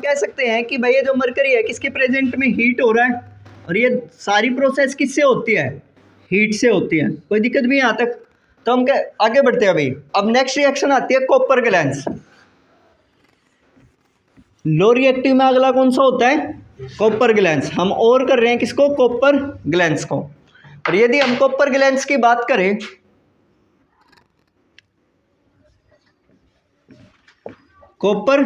कह सकते हैं कि भाई ये जो मरकरी है किसके प्रेजेंट में हीट हो रहा है, और ये सारी प्रोसेस किससे होती है, हीट से होती है। कोई दिक्कत भी है यहाँ तक? तो हम आगे बढ़ते हैं भाई। अब नेक्स्ट रिएक्शन आती है कॉपर ग्लैंस। लो रिएक्टिव में अगला कौन सा होता है? Copper glance. हम और कर रहे हैं किसको? कॉपर ग्लैंस को। और यदि हम कॉपर ग्लैंस की बात करें, कॉपर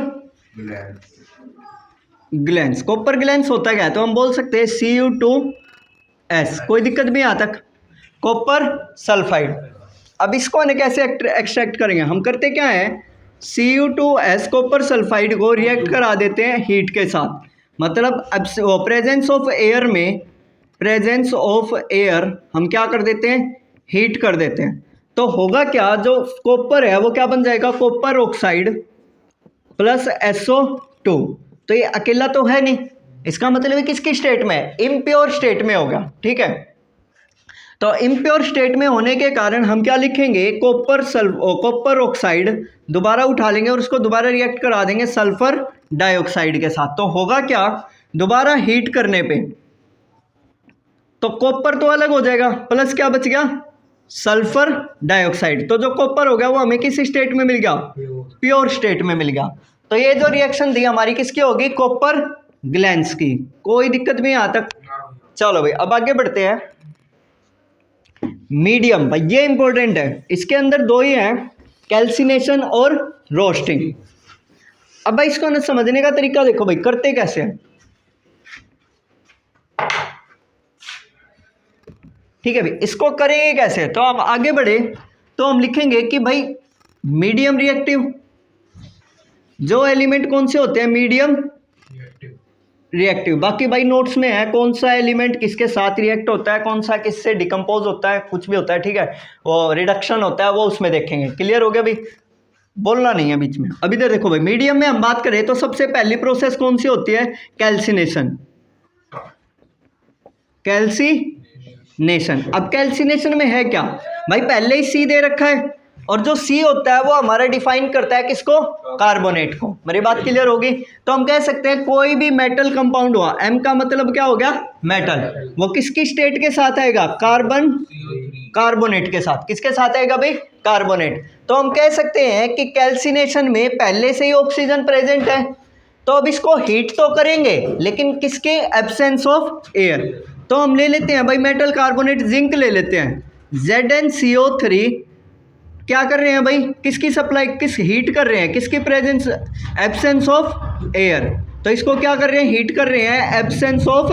ग्लैंस, कॉपर ग्लैंस होता क्या है? तो हम बोल सकते हैं Cu2S। कोई दिक्कत भी यहाँ तक? Copper sulphide. अब इसको हमें कैसे एक्सट्रैक्ट करेंगे? हम करते क्या है, Cu2S कॉपर सल्फाइड को रिएक्ट करा देते हैं हीट के साथ। मतलब प्रेजेंस ऑफ एयर में, प्रेजेंस ऑफ एयर हम क्या कर देते हैं, हीट कर देते हैं। तो होगा क्या, जो कॉपर है वो क्या बन जाएगा, कॉपर ऑक्साइड प्लस SO2। तो ये अकेला तो है नहीं, इसका मतलब है किसकी स्टेट में है, इम्प्योर स्टेट में होगा। ठीक है, तो इम्प्योर स्टेट में होने के कारण हम क्या लिखेंगे, कॉपर ऑक्साइड दोबारा उठा लेंगे और उसको दोबारा रिएक्ट करा देंगे सल्फर डाइऑक्साइड के साथ। तो होगा क्या, दोबारा हीट करने पे तो कॉपर तो अलग हो जाएगा, प्लस क्या बच गया, सल्फर डाइऑक्साइड। तो जो कॉपर हो गया वो हमें किस स्टेट में मिल गया, प्योर स्टेट में मिल गया। तो ये जो रिएक्शन थी हमारी किसकी होगी, कॉपर ग्लैंस की। कोई दिक्कत भी यहाँ तक? चलो भाई अब आगे बढ़ते हैं। मीडियम, भाई ये इंपॉर्टेंट है, इसके अंदर दो ही हैं, कैल्सिनेशन और रोस्टिंग। अब भाई इसको ना समझने का तरीका देखो भाई, करते कैसे हैं। ठीक है भाई, इसको करेंगे कैसे? तो हम आगे बढ़े तो हम लिखेंगे कि भाई मीडियम रिएक्टिव, जो एलिमेंट कौन से होते हैं, मीडियम रिएक्टिव। बाकी भाई नोट्स में है कौन सा एलिमेंट किसके साथ रिएक्ट होता है, कौन सा किससे डिकम्पोज होता है, कुछ भी होता है। ठीक है, वो रिडक्शन होता है वो उसमें देखेंगे। क्लियर हो गया भाई, बोलना नहीं है बीच में। अभी तो देखो भाई, मीडियम में हम बात करें तो सबसे पहली प्रोसेस कौन सी होती है, कैल्सिनेशन। कैल्सिनेशन, अब कैल्सिनेशन में है क्या भाई, पहले ही सी दे रखा है, और जो सी होता है वो हमारा डिफाइन करता है किसको, कार्बोनेट को। मेरी बात क्लियर होगी? तो हम कह सकते हैं कोई भी मेटल कंपाउंड हुआ, एम का मतलब क्या हो गया, मेटल, वो किसकी स्टेट के साथ आएगा, कार्बन कार्बोनेट के साथ। किसके साथ आएगा भाई, कार्बोनेट। तो हम कह सकते हैं कि कैल्सिनेशन में पहले से ही ऑक्सीजन प्रेजेंट है, तो अब इसको हीट तो करेंगे लेकिन किसके, एब्सेंस ऑफ एयर। तो हम ले लेते हैं भाई मेटल कार्बोनेट, जिंक ले लेते हैं, ZnCO3 क्या कर रहे हैं भाई, किसकी सप्लाई, किस हीट कर रहे हैं, किसकी प्रेजेंस, एब्सेंस ऑफ एयर। तो इसको क्या कर रहे हैं, हीट कर रहे हैं, एब्सेंस ऑफ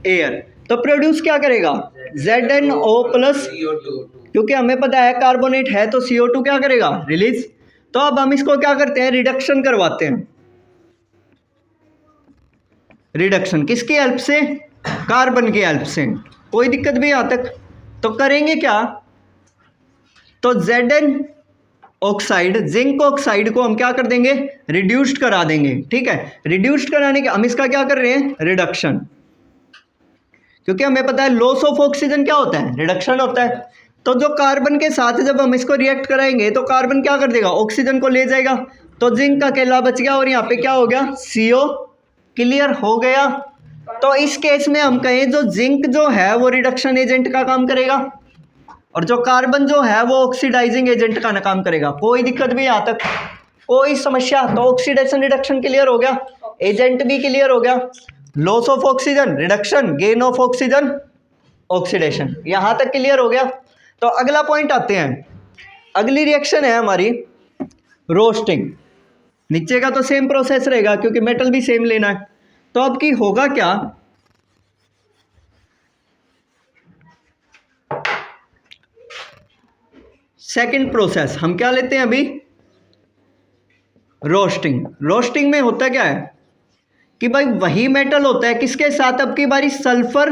एयर। तो प्रोड्यूस क्या करेगा, ZnO प्लस, क्योंकि हमें पता है कार्बोनेट है तो CO2 क्या करेगा, रिलीज। तो अब हम इसको क्या करते हैं, रिडक्शन करवाते हैं। रिडक्शन किसकी हेल्प से, कार्बन की हेल्प से। कोई दिक्कत भी यहाँ तक? तो करेंगे क्या, तो Zn ऑक्साइड, जिंक ऑक्साइड को हम क्या कर देंगे, रिड्यूस्ड करा देंगे। ठीक है, रिड्यूस्ड कराने के हम इसका क्या कर रहे हैं, रिडक्शन। क्योंकि हमें पता है लॉस ऑफ ऑक्सीजन क्या होता है, रिडक्शन होता है। तो जो कार्बन के साथ जब हम इसको रिएक्ट कराएंगे तो कार्बन क्या कर देगा, ऑक्सीजन को ले जाएगा, तो जिंक अकेला बच गया और यहाँ पे क्या हो गया, CO। क्लियर हो गया? तो इस केस में हम कहें जो जिंक जो है वो रिडक्शन एजेंट का काम करेगा, और जो कार्बन जो है वो ऑक्सीडाइजिंग एजेंट का काम करेगा। कोई दिक्कत भी यहाँ तक, कोई समस्या? तो ऑक्सीडेशन रिडक्शन क्लियर हो गया, एजेंट भी क्लियर हो गया, loss of oxygen reduction, gain of oxygen oxidation, यहाँ तक क्लियर हो गया। तो अगला पॉइंट आते हैं, अगली रिएक्शन है हमारी रोस्टिंग। नीचे का तो सेम प्रोसेस रहेगा क्योंकि मेटल भी सेम लेना है। तो अब की होगा क्या, सेकंड प्रोसेस हम क्या लेते हैं अभी, रोस्टिंग। रोस्टिंग में होता क्या है कि भाई वही मेटल होता है, किसके साथ, अब की बारी सल्फर,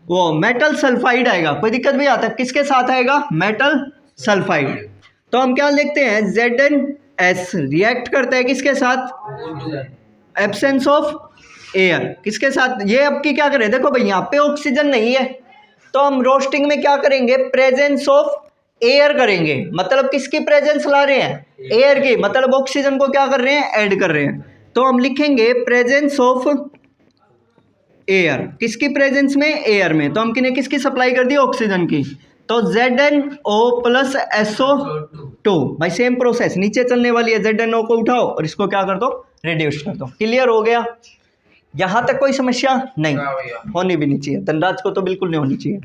वो मेटल सल्फाइड आएगा। कोई दिक्कत भी आता है, किसके साथ आएगा, मेटल सल्फाइड। तो हम क्या लिखते हैं, ZnS रिएक्ट करता है किसके साथ, एब्सेंस ऑफ एयर, किसके साथ, ये अब की क्या करें, देखो भाई यहाँ पे ऑक्सीजन नहीं है तो हम रोस्टिंग में क्या करेंगे, प्रेजेंस ऑफ एयर करेंगे। मतलब किसकी प्रेजेंस ला रहे हैं, एयर की, मतलब ऑक्सीजन को क्या कर रहे हैं, ऐड कर रहे हैं। तो हम लिखेंगे प्रेजेंस ऑफ एयर, किसकी प्रेजेंस में, एयर में। तो हम किन्हें किसकी सप्लाई कर दी, ऑक्सीजन की। तो ZnO प्लस SO2, भाई सेम प्रोसेस, नीचे चलने वाली है, ZnO को उठाओ और इसको क्या कर दो, रिड्यूस कर दो। क्लियर हो गया, यहां तक कोई समस्या नहीं, होनी भी नहीं चाहिए, धनराज को तो बिल्कुल नहीं होनी चाहिए।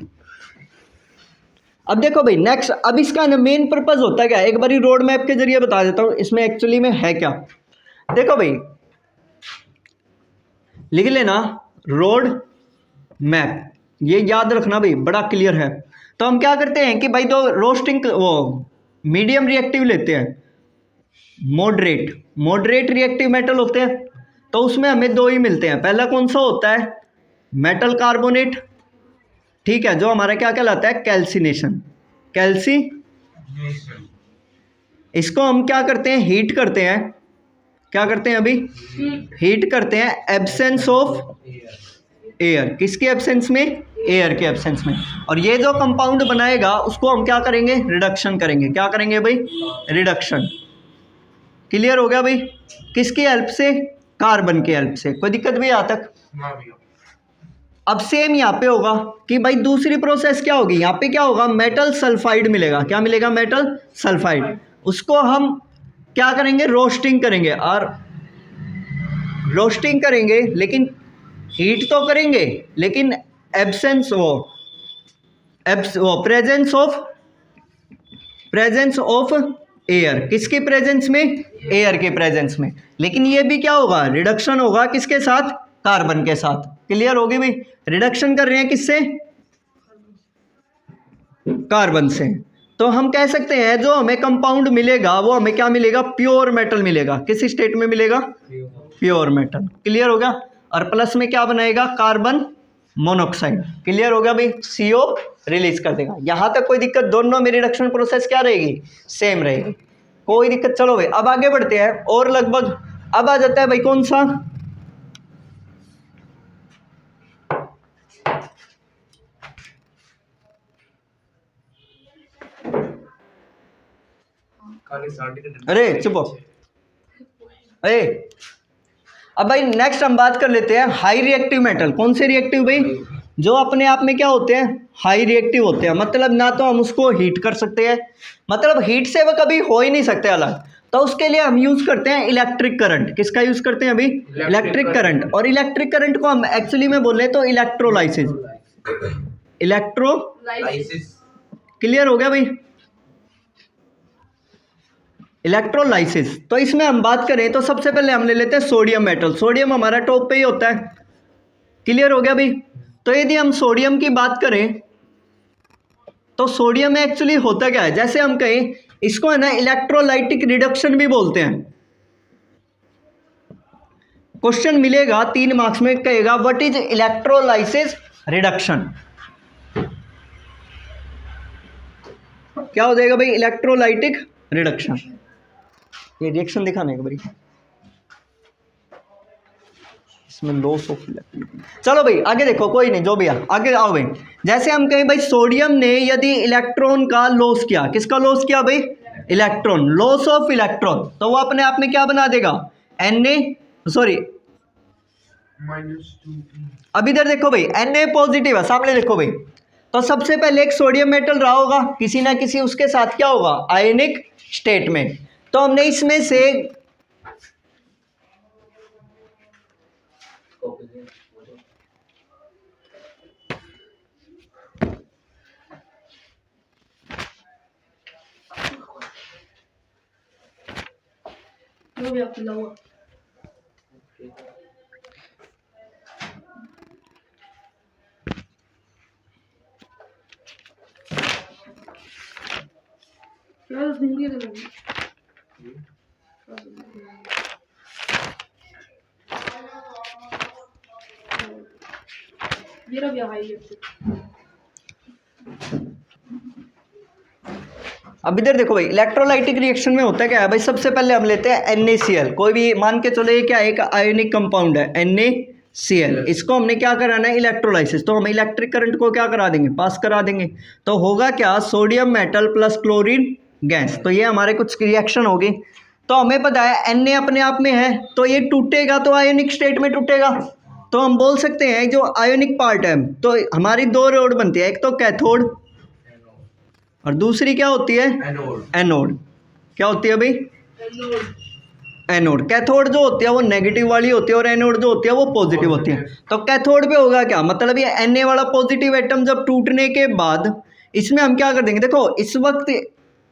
अब देखो भाई नेक्स्ट, अब इसका ना मेन पर्पज होता है क्या, एक बारी रोड मैप के जरिए बता देता हूं इसमें एक्चुअली में है क्या। देखो भाई लिख लेना रोड मैप, ये याद रखना भाई, बड़ा क्लियर है। तो हम क्या करते हैं कि भाई दो रोस्टिंग वो मीडियम रिएक्टिव लेते हैं, मॉडरेट रिएक्टिव मेटल होते हैं। तो उसमें हमें दो ही मिलते हैं, पहला कौन सा होता है, मेटल कार्बोनेट, ठीक है, जो हमारा क्या कहलाता है, कैल्सिनेशन, इसको हम क्या करते हैं, हीट करते हैं, क्या करते हैं अभी, हीट करते हैं एब्सेंस ऑफ एयर, किसके एब्सेंस में, एयर के एब्सेंस में। और ये जो कंपाउंड बनाएगा उसको हम क्या करेंगे, रिडक्शन करेंगे, क्या करेंगे भाई, रिडक्शन। क्लियर हो गया भाई, किसकी हेल्प से, कार्बन की हेल्प से। कोई दिक्कत भी यहाँ तक। अब सेम यहाँ पे होगा कि भाई दूसरी प्रोसेस क्या होगी, यहाँ पे क्या होगा, मेटल सल्फाइड मिलेगा, क्या मिलेगा, मेटल सल्फाइड। उसको हम क्या करेंगे, रोस्टिंग करेंगे, और रोस्टिंग करेंगे लेकिन हीट तो करेंगे, लेकिन एब्सेंस वो प्रेजेंस ऑफ एयर, किसकी प्रेजेंस में, एयर के प्रेजेंस में। लेकिन ये भी क्या होगा, रिडक्शन होगा, किसके साथ, कार्बन के साथ। क्लियर होगी भाई, रिडक्शन कर रहे हैं किससे, कार्बन से। तो हम कह सकते हैं जो हमें कंपाउंड मिलेगा वो हमें क्या मिलेगा, प्योर मेटल मिलेगा। किस स्टेट में मिलेगा, प्योर मेटल। क्लियर होगा, और प्लस में क्या बनाएगा, कार्बन मोनोऑक्साइड। क्लियर होगा भाई, CO रिलीज कर देगा। यहां तक कोई दिक्कत, दोनों में रिडक्शन प्रोसेस क्या रहेगी, सेम रहेगी, कोई दिक्कत। चलो भाई अब आगे बढ़ते हैं, और लगभग अब आ जाता है भाई कौन सा, अरे चुप, अरे अब भाई नेक्स्ट हम बात कर लेते हैं हाई रिएक्टिव मेटल। कौन से रिएक्टिव भाई, जो अपने आप में क्या होते हैं, हाई रिएक्टिव होते हैं। मतलब ना तो हम उसको हीट कर सकते हैं, मतलब हीट से वो कभी हो ही नहीं सकते अलग। तो उसके लिए हम यूज करते हैं इलेक्ट्रिक करंट। किसका यूज करते हैं अभी, इलेक्ट्रिक करंट। और इलेक्ट्रिक करंट को हम एक्चुअली में बोले तो इलेक्ट्रोलाइसिस, क्लियर हो गया भाई, इलेक्ट्रोलाइसिस। तो इसमें हम बात करें तो सबसे पहले हम ले लेते हैं सोडियम मेटल। सोडियम हमारा टॉप पे ही होता है। क्लियर हो गया भाई। तो यदि हम सोडियम की बात करें तो सोडियम में एक्चुअली होता क्या है, जैसे हम कहें इसको है ना इलेक्ट्रोलाइटिक रिडक्शन भी बोलते हैं। क्वेश्चन मिलेगा 3 मार्क्स में, कहेगा व्हाट इज इलेक्ट्रोलाइसिस रिडक्शन। क्या हो जाएगा भाई, इलेक्ट्रोलाइटिक रिडक्शन। ये रिएक्शन दिखाने का भाई, इसमें लॉस ऑफ इलेक्ट्रॉन। चलो भाई आगे देखो, कोई नहीं जो भी है आगे आओ भाई। जैसे हम कहें भाई सोडियम ने यदि इलेक्ट्रॉन का लॉस किया, किसका लॉस किया भाई, इलेक्ट्रॉन, लॉस ऑफ इलेक्ट्रॉन, तो वो अपने आप में क्या बना देगा, अब इधर देखो भाई Na पॉजिटिव है, सामने देखो भाई। तो सबसे पहले एक सोडियम मेटल रहा होगा, किसी ना किसी उसके साथ क्या होगा, आयनिक स्टेट में। तो हमने इसमें से अब इधर देखो भाई, इलेक्ट्रोलाइटिक रिएक्शन में होता क्या है भाई, सबसे पहले हम लेते हैं NaCl। कोई भी मान के चलो ये क्या है, एक आयोनिक कंपाउंड है NaCl। इसको हमने क्या कराना है, इलेक्ट्रोलाइसिस। तो हम इलेक्ट्रिक करंट को क्या करा देंगे, पास करा देंगे। तो होगा क्या, sodium metal plus chlorine gas. तो ये हमारे कुछ रिएक्शन होगी। तो हमें पता है Na अपने आप में है, तो ये टूटेगा तो आयोनिक स्टेट में टूटेगा। तो हम बोल सकते हैं जो आयोनिक पार्ट है, तो हमारी दो रोड बनती है, एक तो कैथोड और दूसरी क्या होती है, एनोड। क्या होती है भाई, एनोड। कैथोड जो होती है वो नेगेटिव वाली होती है और एनोड जो होती है वो पॉजिटिव होती है। तो कैथोड पे होगा क्या, मतलब ये Na वाला पॉजिटिव एटम जब टूटने के बाद इसमें हम क्या कर देंगे, देखो इस वक्त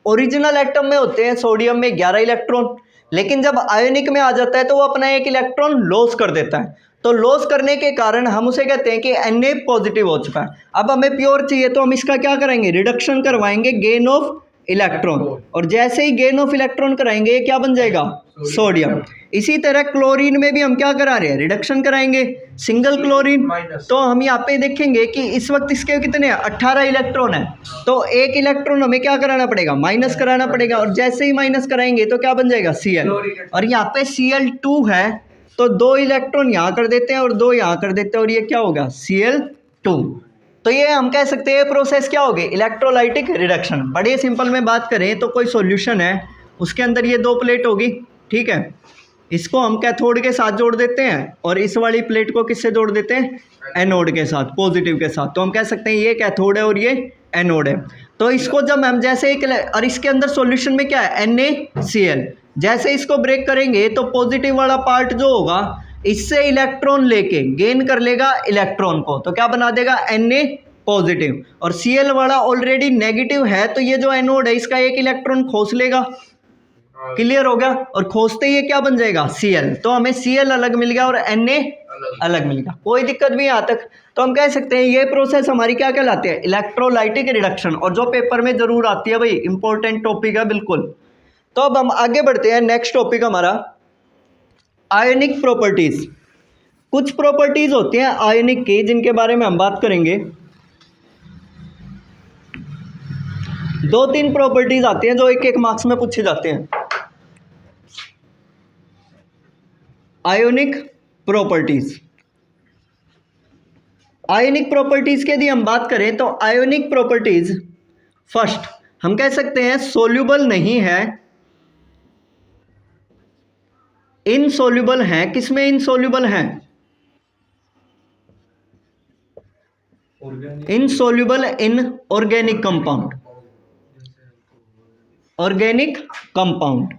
ओरिजिनल एटम में होते हैं सोडियम में 11 इलेक्ट्रॉन, लेकिन जब आयोनिक में आ जाता है तो वो अपना एक इलेक्ट्रॉन लॉस कर देता है। तो लॉस करने के कारण हम उसे कहते हैं कि Na पॉजिटिव हो चुका है। अब हमें प्योर चाहिए तो हम इसका क्या कराएंगे, रिडक्शन करवाएंगे, गेन ऑफ इलेक्ट्रॉन, और जैसे ही गेन ऑफ इलेक्ट्रॉन कराएंगे ये क्या बन जाएगा, सोडियम। इसी तरह क्लोरीन में भी हम क्या करा रहे हैं, रिडक्शन कराएंगे, सिंगल क्लोरीन। तो हम यहाँ पे देखेंगे कि इस वक्त इसके कितने हैं, 18 इलेक्ट्रॉन है, तो एक इलेक्ट्रॉन हमें क्या कराना पड़ेगा, माइनस कराना पड़ेगा, और जैसे ही माइनस कराएंगे तो क्या बन जाएगा, Cl। और यहाँ पे Cl2 है तो 2 इलेक्ट्रॉन यहाँ कर देते हैं और 2 यहाँ कर देते हैं, और ये क्या होगा, Cl2। तो ये हम कह सकते हैं प्रोसेस क्या होगी, इलेक्ट्रोलाइटिक रिडक्शन। बड़े सिंपल में बात करें तो कोई सॉल्यूशन है, उसके अंदर ये 2 प्लेट होगी, ठीक है, इसको हम कैथोड के साथ जोड़ देते हैं और इस वाली प्लेट को किससे जोड़ देते हैं, एनोड के साथ, पॉजिटिव के साथ। तो हम कह सकते हैं ये कैथोड है और ये एनोड है। तो इसको जब हम जैसे एक, और इसके अंदर सॉल्यूशन में क्या है, NaCl, जैसे इसको ब्रेक करेंगे तो पॉजिटिव वाला पार्ट जो होगा इससे इलेक्ट्रॉन लेके गेन कर लेगा इलेक्ट्रॉन को, तो क्या बना देगा, Na पॉजिटिव, और Cl वाला ऑलरेडी नेगेटिव है तो ये जो एनोड है इसका एक इलेक्ट्रॉन खोस लेगा। क्लियर हो गया, और खोसते ही ये क्या बन जाएगा, Cl। तो हमें Cl अलग मिल गया और Na अलग मिल गया, कोई दिक्कत भी यहाँ तक। तो हम कह सकते हैं ये प्रोसेस हमारी क्या कहलाती है, इलेक्ट्रोलाइटिक रिडक्शन, और जो पेपर में जरूर आती है भाई, इंपॉर्टेंट टॉपिक है बिल्कुल। तो अब हम आगे बढ़ते हैं, नेक्स्ट टॉपिक हमारा आयनिक प्रॉपर्टीज। कुछ प्रॉपर्टीज होती हैं आयनिक की जिनके बारे में हम बात करेंगे। 2-3 प्रॉपर्टीज आती हैं जो एक एक मार्क्स में पूछी जाती हैं। आयोनिक प्रॉपर्टीज, आयोनिक प्रॉपर्टीज की यदि हम बात करें तो आयोनिक प्रॉपर्टीज फर्स्ट हम कह सकते हैं सोल्यूबल नहीं है, इनसोल्यूबल है। किसमें इनसोल्यूबल है, insoluble in organic compound, organic compound.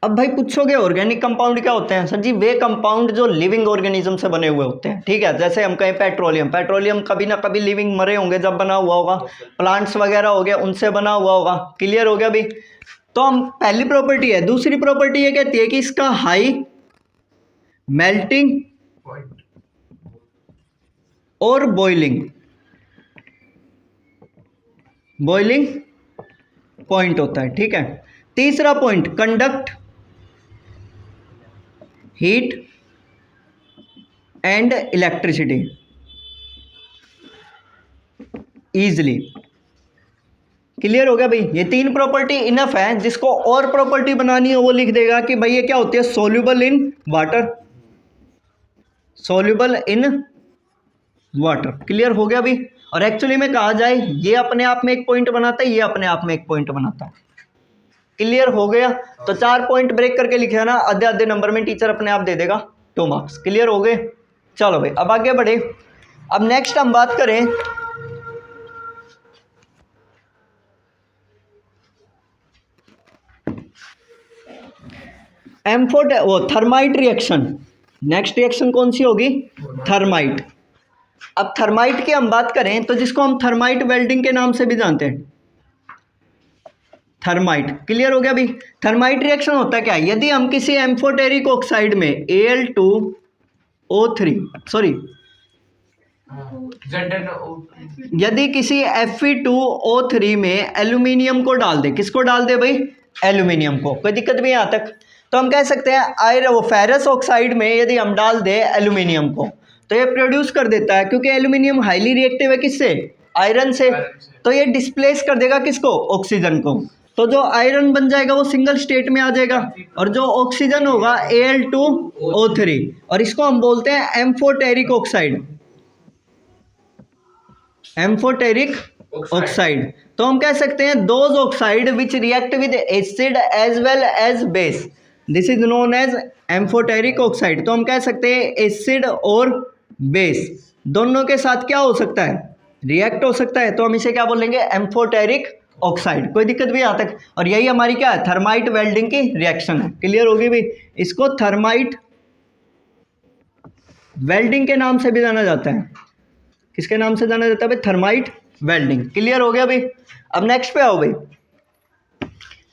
अब भाई पूछोगे ऑर्गेनिक कंपाउंड क्या होते हैं, सर जी वे कंपाउंड जो लिविंग ऑर्गेनिज्म से बने हुए होते हैं, ठीक है। जैसे हम कहें पेट्रोलियम, पेट्रोलियम कभी ना कभी लिविंग मरे होंगे जब बना हुआ होगा, प्लांट्स वगैरह हो गए उनसे बना हुआ होगा। क्लियर हो गया भी। तो हम पहली प्रॉपर्टी है। दूसरी प्रॉपर्टी ये कहती है कि इसका हाई मेल्टिंग और बॉइलिंग पॉइंट होता है, ठीक है। तीसरा point conduct heat and electricity easily. Clear हो गया भाई, ये 3 प्रॉपर्टी इनफ है। जिसको और प्रॉपर्टी बनानी हो वो लिख देगा कि भाई ये क्या होती है, soluble in water, soluble in water. Clear हो गया भाई। और एक्चुअली में कहा जाए ये अपने आप में एक पॉइंट बनाता है, ये अपने आप में एक पॉइंट बनाता है। क्लियर हो गया। तो 4 पॉइंट ब्रेक करके लिखे ना, आधे आधे नंबर में टीचर अपने आप दे देगा 2 मार्क्स। क्लियर हो गए। चलो भाई अब आगे बढ़े। अब नेक्स्ट हम बात करें वो थर्माइट रिएक्शन। नेक्स्ट रिएक्शन कौन सी होगी, थर्माइट। अब थर्माइट की हम बात करें तो जिसको हम थर्माइट वेल्डिंग के नाम से भी जानते हैं, थर्माइट। क्लियर हो गया भाई। थर्माइट रिएक्शन होता है क्या, यदि हम किसी एम्फोटेरिक ऑक्साइड में Al2O3 यदि किसी Fe2O3 में एल्यूमिनियम को डाल दे, किसको डाल दे भाई, एल्यूमिनियम को, कोई दिक्कत भी यहाँ तक। तो हम कह सकते हैं वो फेरस ऑक्साइड में यदि हम डाल दे एल्यूमिनियम को तो ये प्रोड्यूस कर देता है, क्योंकि एल्यूमिनियम हाईली रिएक्टिव है किससे, आयरन से। तो ये डिस्प्लेस कर देगा किसको, ऑक्सीजन को। तो जो आयरन बन जाएगा वो सिंगल स्टेट में आ जाएगा, और जो ऑक्सीजन होगा Al2O3, और इसको हम बोलते हैं एम्फोटेरिक ऑक्साइड, एम्फोटेरिक ऑक्साइड। तो हम कह सकते हैं those oxide which react with acid as well as base, this is known as amphoteric oxide. तो हम कह सकते हैं एसिड और बेस दोनों के साथ क्या हो सकता है, रिएक्ट हो सकता है, तो हम इसे क्या बोलेंगे, एम्फोटेरिक ऑक्साइड। कोई दिक्कत भी यहाँ तक। और यही हमारी क्या है, थर्माइट वेल्डिंग की रिएक्शन है। क्लियर होगी भाई। इसको थर्माइट वेल्डिंग के नाम से भी जाना जाता है। किसके नाम से जाना जाता है भाई, थर्माइट वेल्डिंग। क्लियर हो गया भाई। अब नेक्स्ट पे आओ भाई।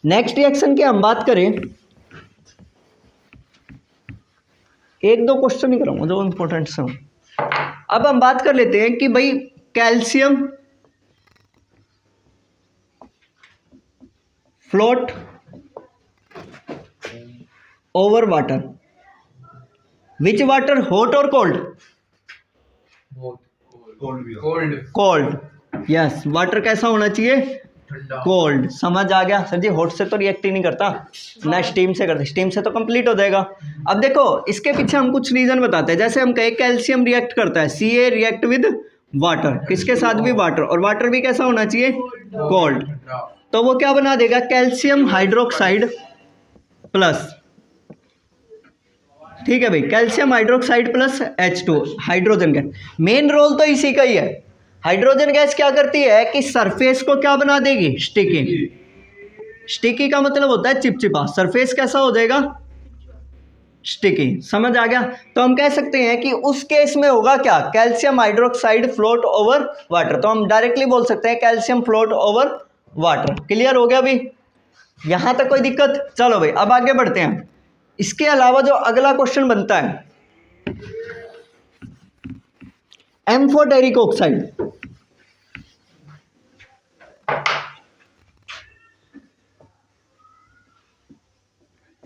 नेक्स्ट रिएक्शन की हम बात करें, एक दो क्वेश्चन ही कराऊंगा जो इंपॉर्टेंट से हो। अब हम बात कर लेते हैं कि भाई calcium float over water, which water, hot और कोल्ड, कोल्ड। यस, वाटर कैसा होना चाहिए, कोल्ड। समझ आ गया सर जी। हॉट से तो रिएक्ट ही नहीं करता ना, स्टीम से करते, स्टीम से तो कंप्लीट हो जाएगा। अब देखो इसके पीछे हम कुछ रीजन बताते हैं। जैसे हम कहे कैल्शियम रिएक्ट करता है, Ca रिएक्ट विद वाटर, किसके साथ भी, वाटर, और वाटर भी कैसा होना चाहिए, कोल्ड। तो वो क्या बना देगा, कैल्शियम हाइड्रोक्साइड प्लस, ठीक है भाई, calcium hydroxide plus H2, hydrogen gas. Main role तो इसी का ही है। हाइड्रोजन गैस क्या करती है कि सरफेस को क्या बना देगी, स्टिकी। स्टिकी का मतलब होता है चिपचिपा, सरफेस कैसा हो जाएगा, स्टिकी। समझ आ गया। तो हम कह सकते हैं कि उस केस में होगा क्या, calcium hydroxide float over water. तो हम डायरेक्टली बोल सकते हैं calcium float over water. Clear हो गया भाई, यहां तक कोई दिक्कत। चलो भाई अब आगे बढ़ते हैं। इसके अलावा जो अगला क्वेश्चन बनता है, एम्फोटेरिक ऑक्साइड।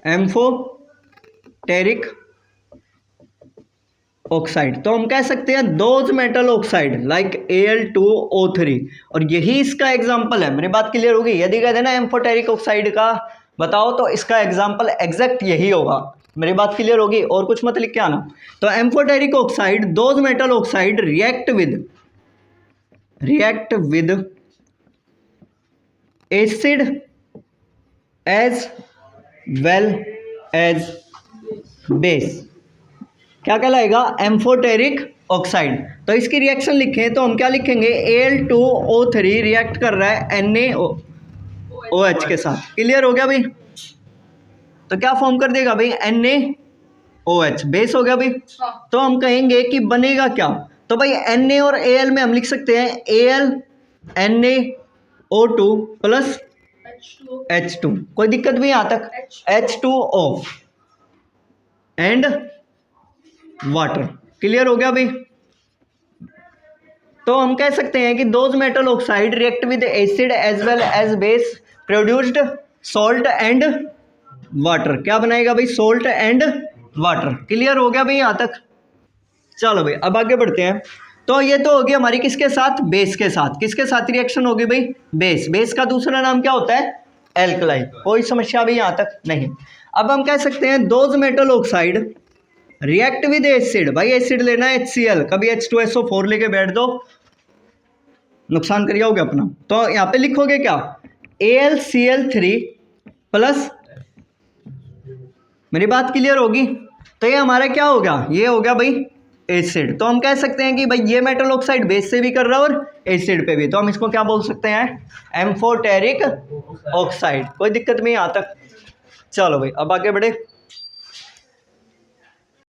एम्फोटेरिक ऑक्साइड, तो हम कह सकते हैं those metal oxide like Al2O3, और यही इसका एग्जांपल है। मेरी बात क्लियर होगी। यदि कहते हैं ना एम्फोटेरिक ऑक्साइड का बताओ, तो इसका एग्जांपल एग्जैक्ट यही होगा। मेरी बात क्लियर होगी, और कुछ मत लिख के आना। तो amphoteric oxide, those metal oxide react with acid as well as base, क्या कहलाएगा, एम्फोटेरिक ऑक्साइड। तो इसकी रिएक्शन लिखें तो हम क्या लिखेंगे, Al2O3 रिएक्ट कर रहा है NaOH के साथ। क्लियर हो गया भाई। तो क्या फॉर्म कर देगा भाई, NaOH, बेस हो गया भाई। तो हम कहेंगे कि बनेगा क्या, तो भाई Na और Al में हम लिख सकते हैं Al NaO2 प्लस H2, कोई दिक्कत भी यहाँ तक, H2O एंड वाटर। क्लियर हो गया भाई। तो हम कह सकते हैं कि those metal oxide react with acid as well as base produced salt and water. क्या बनाएगा भाई, सॉल्ट एंड वाटर। क्लियर हो गया भाई यहाँ तक। चलो भाई अब आगे बढ़ते हैं। तो ये तो होगी हमारी किसके साथ, बेस के साथ। किसके साथ रिएक्शन होगी भाई, बेस। बेस का दूसरा नाम क्या होता है, एल्कलाई। कोई समस्या भी यहाँ तक नहीं। अब हम कह सकते हैं those metal oxide react with acid. भाई एसिड लेना है HCl, कभी H2SO4 लेके बैठ दो, नुकसान कर जाओगे अपना। तो यहाँ पे लिखोगे क्या, AlCl3 प्लस, मेरी बात क्लियर होगी। तो ये हमारा क्या हो गया, ये हो गया भाई एसिड। तो हम कह सकते हैं कि भाई ये मेटल ऑक्साइड बेस से भी कर रहा है और एसिड पे भी, तो हम इसको क्या बोल सकते हैं, एम्फोटेरिक ऑक्साइड। कोई दिक्कत नहीं यहाँ तक। चलो भाई अब आगे बढ़े।